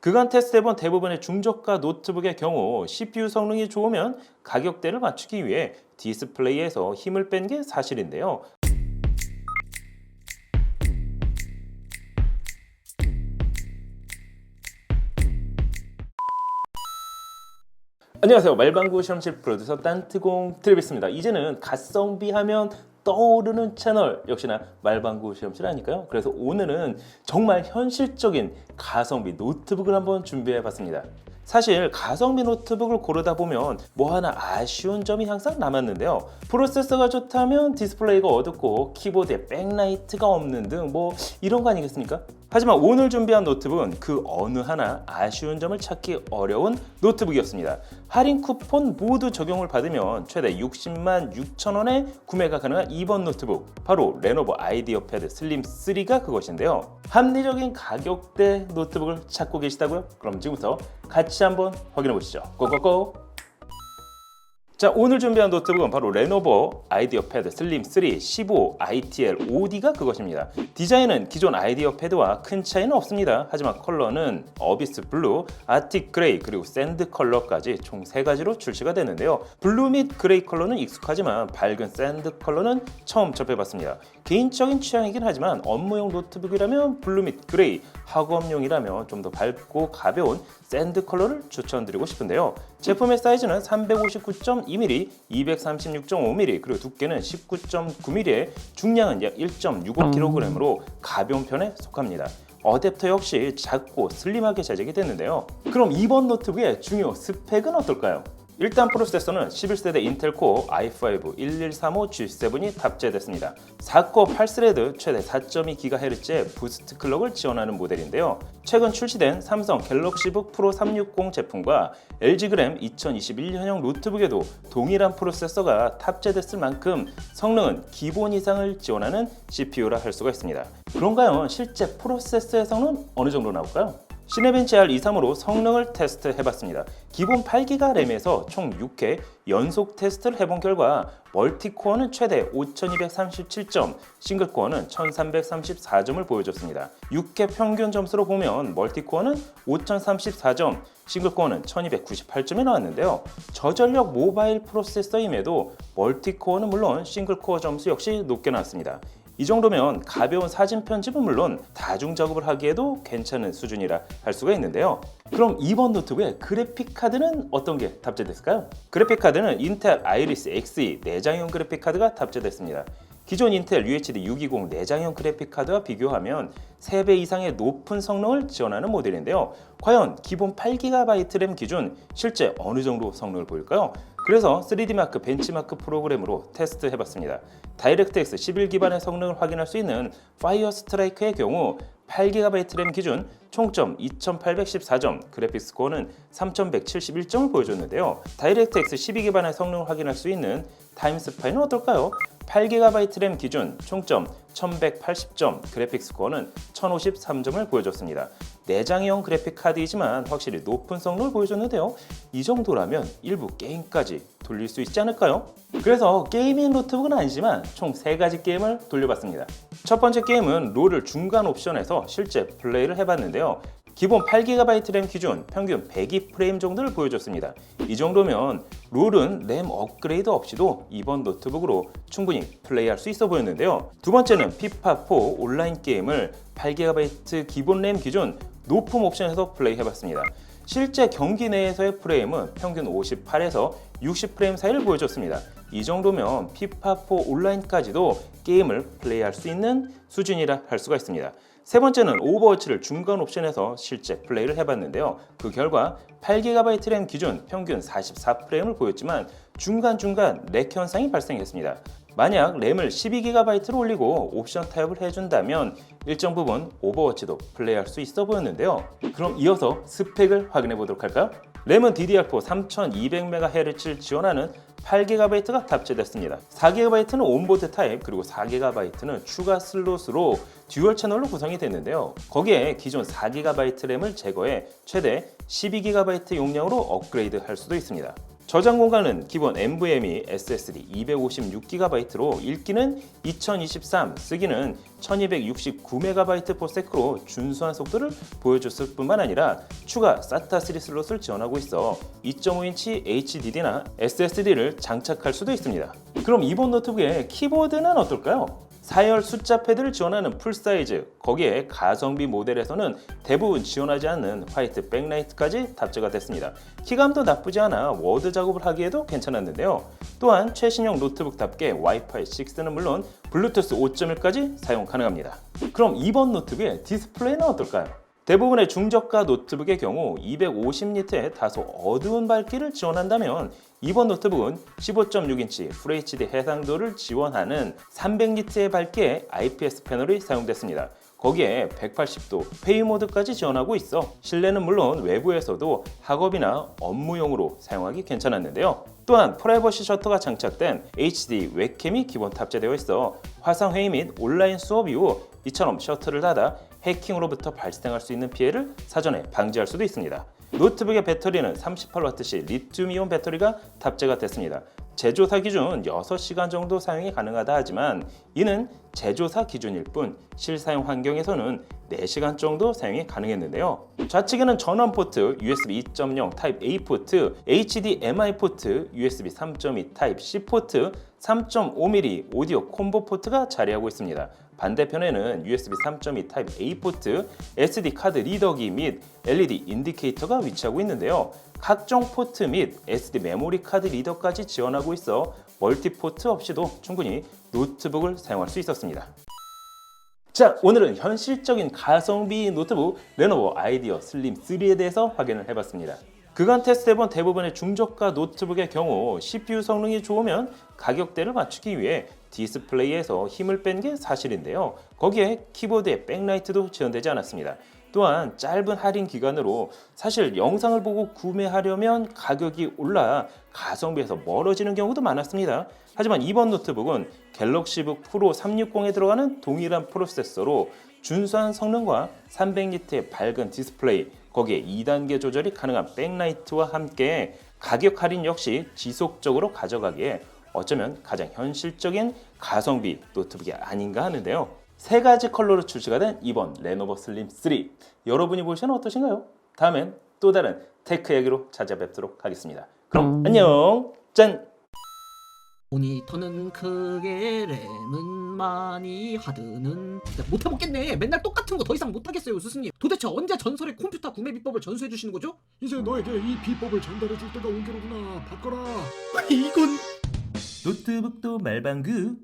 그간 테스트해본 대부분의 중저가 노트북의 경우 CPU 성능이 좋으면 가격대를 맞추기 위해 디스플레이에서 힘을 뺀 게 사실인데요. 안녕하세요. 말방구 실험실 프로듀서 딴뜨공 트레비스입니다. 이제는 가성비 하면 떠오르는 채널 역시나 말방구 실험실 아닐까요? 그래서 오늘은 정말 현실적인 가성비 노트북을 한번 준비해 봤습니다. 사실 가성비 노트북을 고르다 보면 뭐 하나 아쉬운 점이 항상 남았는데요. 프로세서가 좋다면 디스플레이가 어둡고 키보드에 백라이트가 없는 등 뭐 이런 거 아니겠습니까? 하지만 오늘 준비한 노트북은 그 어느 하나 아쉬운 점을 찾기 어려운 노트북이었습니다. 할인 쿠폰 모두 적용을 받으면 최대 60만 6천 원에 구매가 가능한 이번 노트북, 바로 레노버 아이디어 패드 슬림 3가 그것인데요. 합리적인 가격대 노트북을 찾고 계시다고요? 그럼 지금부터 같이 한번 확인해 보시죠. 고고고! 자, 오늘 준비한 노트북은 바로 레노버 아이디어 패드 슬림 3 15 ITL OD가 그것입니다. 디자인은 기존 아이디어 패드와 큰 차이는 없습니다. 하지만 컬러는 어비스 블루, 아틱 그레이, 그리고 샌드 컬러까지 총 3가지로 출시가 됐는데요. 블루 및 그레이 컬러는 익숙하지만 밝은 샌드 컬러는 처음 접해봤습니다. 개인적인 취향이긴 하지만 업무용 노트북이라면 블루 및 그레이, 학업용이라면 좀 더 밝고 가벼운 샌드 컬러를 추천드리고 싶은데요. 제품의 사이즈는 359.2mm, 236.5mm, 그리고 두께는 19.9mm에 중량은 약 1.65kg으로 가벼운 편에 속합니다. 어댑터 역시 작고 슬림하게 제작이 됐는데요. 그럼 이번 노트북의 중요 스펙은 어떨까요? 일단 프로세서는 11세대 인텔 코어 i5 1135G7이 탑재됐습니다. 4코어 8스레드 최대 4.2GHz의 부스트 클럭을 지원하는 모델인데요. 최근 출시된 삼성 갤럭시북 프로 360 제품과 LG 그램 2021년형 노트북에도 동일한 프로세서가 탑재됐을 만큼 성능은 기본 이상을 지원하는 CPU라 할 수가 있습니다. 그런가요? 실제 프로세서의 성능은 어느 정도 나올까요? 시네벤치 R23으로 성능을 테스트해봤습니다. 기본 8기가 램에서 총 6회 연속 테스트를 해본 결과 멀티코어는 최대 5237점, 싱글코어는 1334점을 보여줬습니다. 6회 평균 점수로 보면 멀티코어는 5034점, 싱글코어는 1298점이 나왔는데요. 저전력 모바일 프로세서임에도 멀티코어는 물론 싱글코어 점수 역시 높게 나왔습니다. 이 정도면 가벼운 사진 편집은 물론 다중 작업을 하기에도 괜찮은 수준이라 할 수가 있는데요. 그럼 이번 노트북의 그래픽 카드는 어떤 게 탑재됐을까요? 그래픽 카드는 인텔 아이리스 Xe 내장형 그래픽 카드가 탑재됐습니다. 기존 인텔 UHD 620 내장형 그래픽 카드와 비교하면 3배 이상의 높은 성능을 지원하는 모델인데요. 과연 기본 8GB 램 기준 실제 어느 정도 성능을 보일까요? 그래서 3D마크 벤치마크 프로그램으로 테스트해봤습니다. 다이렉트X 11 기반의 성능을 확인할 수 있는 파이어 스트라이크의 경우 8GB 램 기준 총점 2814점, 그래픽스 코어는 3171점을 보여줬는데요. 다이렉트X 12 기반의 성능을 확인할 수 있는 타임스파이는 어떨까요? 8GB 램 기준 총점 1180점, 그래픽스 코어는 1053점을 보여줬습니다. 내장형 그래픽 카드이지만 확실히 높은 성능을 보여줬는데요. 이 정도라면 일부 게임까지 돌릴 수 있지 않을까요? 그래서 게이밍 노트북은 아니지만 총 3가지 게임을 돌려봤습니다. 첫 번째 게임은 롤을 중간 옵션에서 실제 플레이를 해봤는데요. 기본 8GB 램 기준 평균 102프레임 정도를 보여줬습니다. 이 정도면 롤은 램 업그레이드 없이도 이번 노트북으로 충분히 플레이할 수 있어 보였는데요. 두 번째는 피파4 온라인 게임을 8GB 기본 램 기준 높음 옵션에서 플레이해봤습니다. 실제 경기 내에서의 프레임은 평균 58에서 60프레임 사이를 보여줬습니다. 이 정도면 피파4 온라인까지도 게임을 플레이할 수 있는 수준이라 할 수가 있습니다. 세 번째는 오버워치를 중간 옵션에서 실제 플레이를 해봤는데요. 그 결과 8GB 램 기준 평균 44프레임을 보였지만 중간중간 렉 현상이 발생했습니다. 만약 램을 12GB로 올리고 옵션 타협을 해준다면 일정 부분 오버워치도 플레이할 수 있어 보였는데요. 그럼 이어서 스펙을 확인해 보도록 할까요? 램은 DDR4 3200MHz를 지원하는 8GB가 탑재됐습니다. 4GB는 온보드 타입, 그리고 4GB는 추가 슬롯으로 듀얼 채널로 구성이 됐는데요. 거기에 기존 4GB 램을 제거해 최대 12GB 용량으로 업그레이드 할 수도 있습니다. 저장 공간은 기본 NVMe SSD 256GB로 읽기는 2023, 쓰기는 1269MB/s로 준수한 속도를 보여줬을 뿐만 아니라 추가 SATA 3 슬롯을 지원하고 있어 2.5인치 HDD나 SSD를 장착할 수도 있습니다. 그럼 이번 노트북의 키보드는 어떨까요? 4열 숫자 패드를 지원하는 풀사이즈, 거기에 가성비 모델에서는 대부분 지원하지 않는 화이트 백라이트까지 탑재가 됐습니다. 키감도 나쁘지 않아 워드 작업을 하기에도 괜찮았는데요. 또한 최신형 노트북답게 와이파이 6는 물론 블루투스 5.1까지 사용 가능합니다. 그럼 이번 노트북의 디스플레이는 어떨까요? 대부분의 중저가 노트북의 경우 250니트의 다소 어두운 밝기를 지원한다면 이번 노트북은 15.6인치 FHD 해상도를 지원하는 300니트의 밝기의 IPS 패널이 사용됐습니다. 거기에 180도 회의 모드까지 지원하고 있어 실내는 물론 외부에서도 학업이나 업무용으로 사용하기 괜찮았는데요. 또한 프라이버시 셔터가 장착된 HD 웹캠이 기본 탑재되어 있어 화상회의 및 온라인 수업 이후 이처럼 셔터를 닫아 해킹으로부터 발생할 수 있는 피해를 사전에 방지할 수도 있습니다. 노트북의 배터리는 38W씩 리튬이온 배터리가 탑재가 됐습니다. 제조사 기준 6시간 정도 사용이 가능하다 하지만 이는 제조사 기준일 뿐 실사용 환경에서는 4시간 정도 사용이 가능했는데요. 좌측에는 전원 포트, USB 2.0 타입 A 포트, HDMI 포트, USB 3.2 타입 C 포트, 3.5mm 오디오 콤보 포트가 자리하고 있습니다. 반대편에는 USB 3.2 타입 A 포트, SD 카드 리더기 및 LED 인디케이터가 위치하고 있는데요. 각종 포트 및 SD 메모리 카드 리더까지 지원하고 있어 멀티 포트 없이도 충분히 노트북을 사용할 수 있었습니다. 자, 오늘은 현실적인 가성비 노트북 레노버 아이디어 슬림 3에 대해서 확인을 해봤습니다. 그간 테스트해본 대부분의 중저가 노트북의 경우 CPU 성능이 좋으면 가격대를 맞추기 위해 디스플레이에서 힘을 뺀 게 사실인데요. 거기에 키보드에 백라이트도 지원되지 않았습니다. 또한 짧은 할인 기간으로 사실 영상을 보고 구매하려면 가격이 올라 가성비에서 멀어지는 경우도 많았습니다. 하지만 이번 노트북은 갤럭시북 프로 360에 들어가는 동일한 프로세서로 준수한 성능과 300니트의 밝은 디스플레이, 거기에 2단계 조절이 가능한 백라이트와 함께 가격 할인 역시 지속적으로 가져가기에 어쩌면 가장 현실적인 가성비 노트북이 아닌가 하는데요. 3가지 컬러로 출시가 된 이번 레노버 슬림 3, 여러분이 보시면 어떠신가요? 다음엔 또 다른 테크 이야기로 찾아뵙도록 하겠습니다. 그럼 안녕! 짠! 모니터는 크게 램은 많이 하드는 못해먹겠네. 맨날 똑같은 거 더 이상 못하겠어요 스승님. 도대체 언제 전설의 컴퓨터 구매 비법을 전수해 주시는 거죠? 이제 너에게 이 비법을 전달해 줄 때가 온 게로구나. 바꿔라. 아니 이건 노트북도 말방구